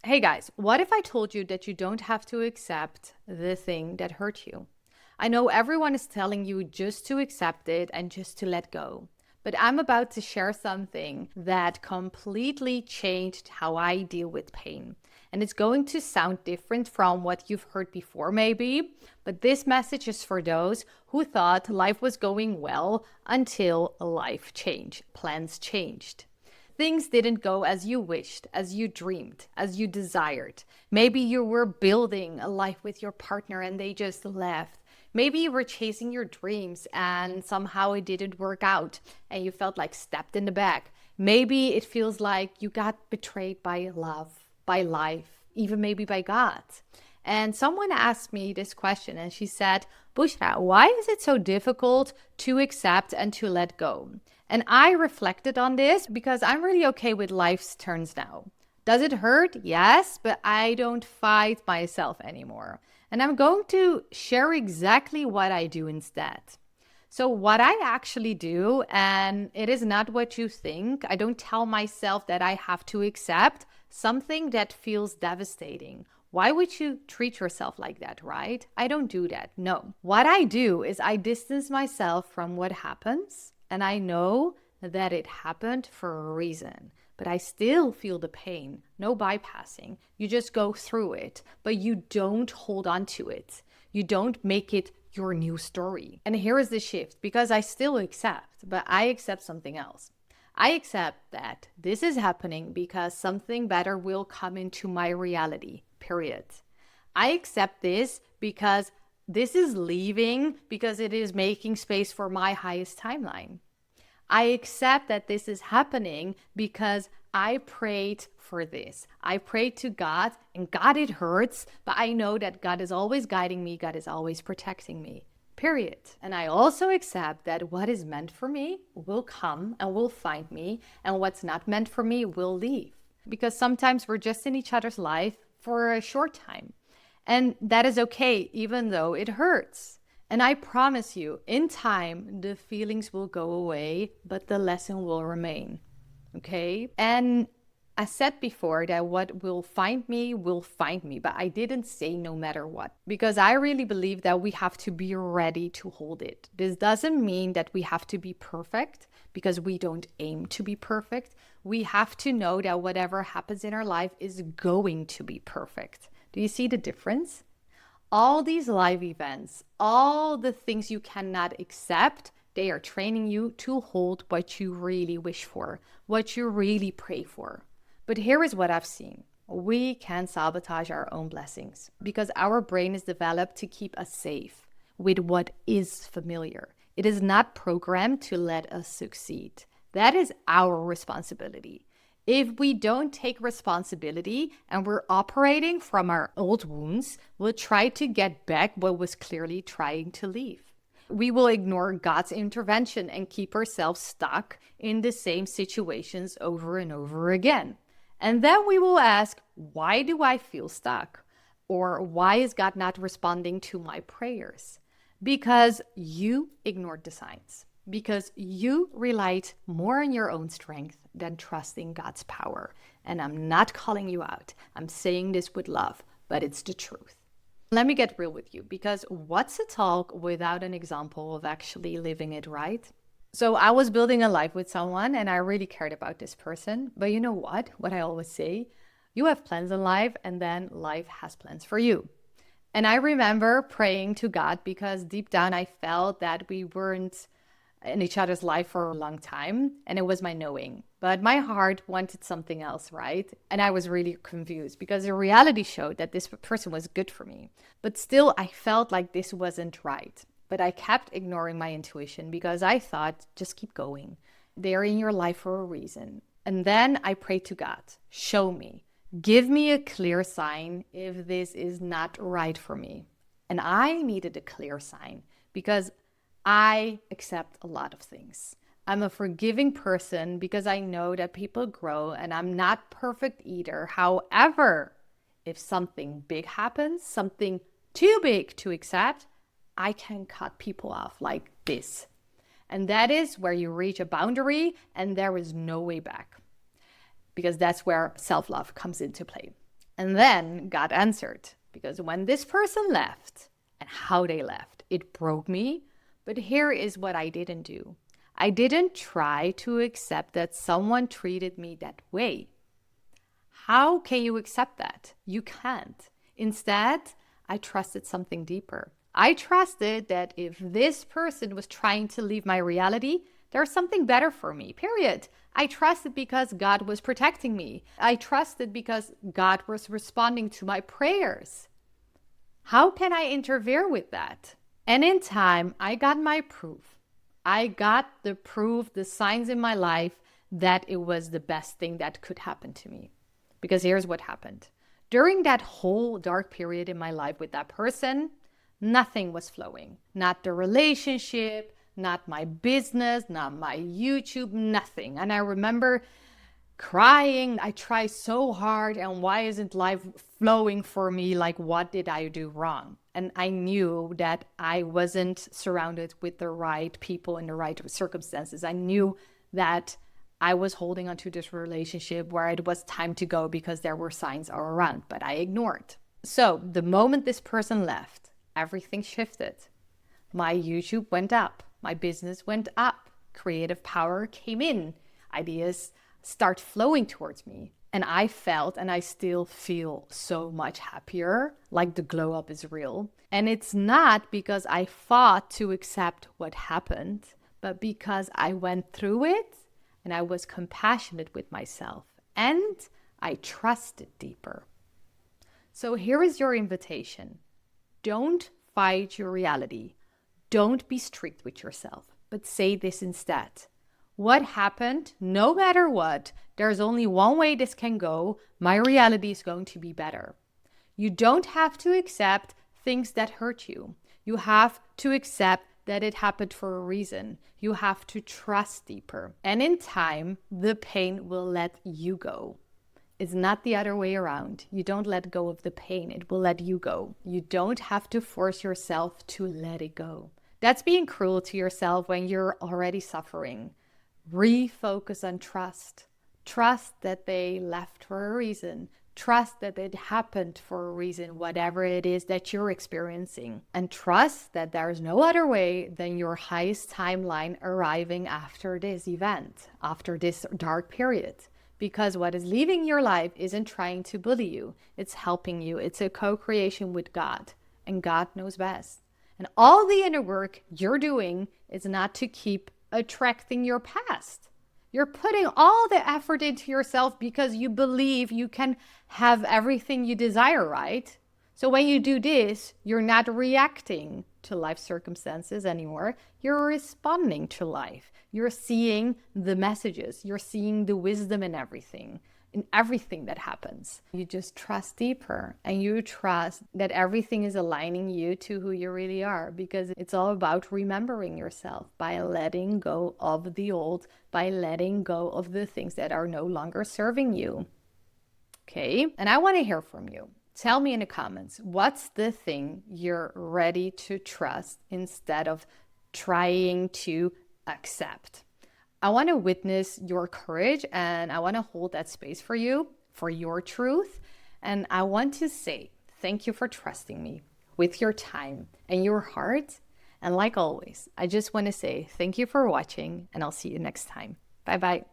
Hey guys, what if I told you that you don't have to accept the thing that hurt you? I know everyone is telling you just to accept it and just to let go. But I'm about to share something that completely changed how I deal with pain. And it's going to sound different from what you've heard before, maybe. But this message is for those who thought life was going well until life changed, plans changed. Things didn't go as you wished, as you dreamed, as you desired. Maybe you were building a life with your partner and they just left. Maybe you were chasing your dreams and somehow it didn't work out and you felt like stabbed in the back. Maybe it feels like you got betrayed by love, by life, even maybe by God. And someone asked me this question and she said, Bushra, why is it so difficult to accept and to let go? And I reflected on this because I'm really okay with life's turns now. Does it hurt? Yes, but I don't fight myself anymore. And I'm going to share exactly what I do instead. So, what I actually do, and it is not what you think, I don't tell myself that I have to accept something that feels devastating. Why would you treat yourself like that, right? I don't do that. No. What I do is I distance myself from what happens, and I know that it happened for a reason. But I still feel the pain. No bypassing. You just go through it, but you don't hold on to it. You don't make it your new story. And here is the shift because I still accept, but I accept something else. I accept that this is happening because something better will come into my reality, period. I accept this because this is leaving because it is making space for my highest timeline. I accept that this is happening because I prayed for this. I prayed to God, and God, it hurts, but I know that God is always guiding me, God is always protecting me. Period. And I also accept that what is meant for me will come and will find me, and what's not meant for me will leave. Because sometimes we're just in each other's life for a short time. And that is okay, even though it hurts. And I promise you, in time, the feelings will go away, but the lesson will remain. Okay? And I said before that what will find me, but I didn't say no matter what, because I really believe that we have to be ready to hold it. This doesn't mean that we have to be perfect, because we don't aim to be perfect. We have to know that whatever happens in our life is going to be perfect. Do you see the difference? All these live events, all the things you cannot accept, they are training you to hold what you really wish for, what you really pray for. But here is what I've seen. We can sabotage our own blessings because our brain is developed to keep us safe with what is familiar. It is not programmed to let us succeed. That is our responsibility. If we don't take responsibility and we're operating from our old wounds, we'll try to get back what was clearly trying to leave. We will ignore God's intervention and keep ourselves stuck in the same situations over and over again. And then we will ask, why do I feel stuck? Or why is God not responding to my prayers? Because you ignored the signs. Because you relied more on your own strength than trusting God's power. And I'm not calling you out. I'm saying this with love, but it's the truth. Let me get real with you, because what's a talk without an example of actually living it, right? So I was building a life with someone and I really cared about this person. But you know what? What I always say, you have plans in life and then life has plans for you. And I remember praying to God because deep down I felt that we weren't in each other's life for a long time, and it was my knowing. But my heart wanted something else, right? And I was really confused because the reality showed that this person was good for me. But still, I felt like this wasn't right. But I kept ignoring my intuition because I thought, just keep going. They're in your life for a reason. And then I prayed to God, show me, give me a clear sign if this is not right for me. And I needed a clear sign because I accept a lot of things. I'm a forgiving person because I know that people grow and I'm not perfect either. However, if something big happens, something too big to accept, I can cut people off like this. And that is where you reach a boundary and there is no way back, because that's where self-love comes into play. And then God answered, because when this person left and how they left, it broke me. But here is what I didn't do. I didn't try to accept that someone treated me that way. How can you accept that? You can't. Instead, I trusted something deeper. I trusted that if this person was trying to leave my reality, there's something better for me, period. I trusted because God was protecting me. I trusted because God was responding to my prayers. How can I interfere with that? And in time, I got my proof. I got the proof, the signs in my life that it was the best thing that could happen to me. Because here's what happened. During that whole dark period in my life with that person, nothing was flowing. Not the relationship, not my business, not my YouTube, nothing. And I remember crying. I try so hard, and why isn't life flowing for me? Like, what did I do wrong? And I knew that I wasn't surrounded with the right people in the right circumstances. I knew that I was holding onto this relationship where it was time to go because there were signs all around, but I ignored. So the moment this person left, everything shifted. My YouTube went up, my business went up, creative power came in, ideas start flowing towards me. And I felt, and I still feel so much happier, like the glow up is real. And it's not because I fought to accept what happened, but because I went through it and I was compassionate with myself and I trusted deeper. So here is your invitation. Don't fight your reality. Don't be strict with yourself, but say this instead. What happened, no matter what, there's only one way this can go. My reality is going to be better. You don't have to accept things that hurt you. You have to accept that it happened for a reason. You have to trust deeper. And in time, the pain will let you go. It's not the other way around. You don't let go of the pain. It will let you go. You don't have to force yourself to let it go. That's being cruel to yourself when you're already suffering. Refocus on trust. Trust that they left for a reason. Trust that it happened for a reason, whatever it is that you're experiencing. And trust that there's no other way than your highest timeline arriving after this event, after this dark period. Because what is leaving your life isn't trying to bully you. It's helping you. It's a co-creation with God. And God knows best. And all the inner work you're doing is not to keep attracting your past. You're putting all the effort into yourself because you believe you can have everything you desire, right? So when you do this, you're not reacting to life circumstances anymore. You're responding to life. You're seeing the messages. You're seeing the wisdom in everything that happens. You just trust deeper, and you trust that everything is aligning you to who you really are, because it's all about remembering yourself by letting go of the old, by letting go of the things that are no longer serving you. Okay? And I want to hear from you. Tell me in the comments, what's the thing you're ready to trust instead of trying to accept? I want to witness your courage, and I want to hold that space for you, for your truth. And I want to say thank you for trusting me with your time and your heart. And like always, I just want to say thank you for watching, and I'll see you next time. Bye-bye.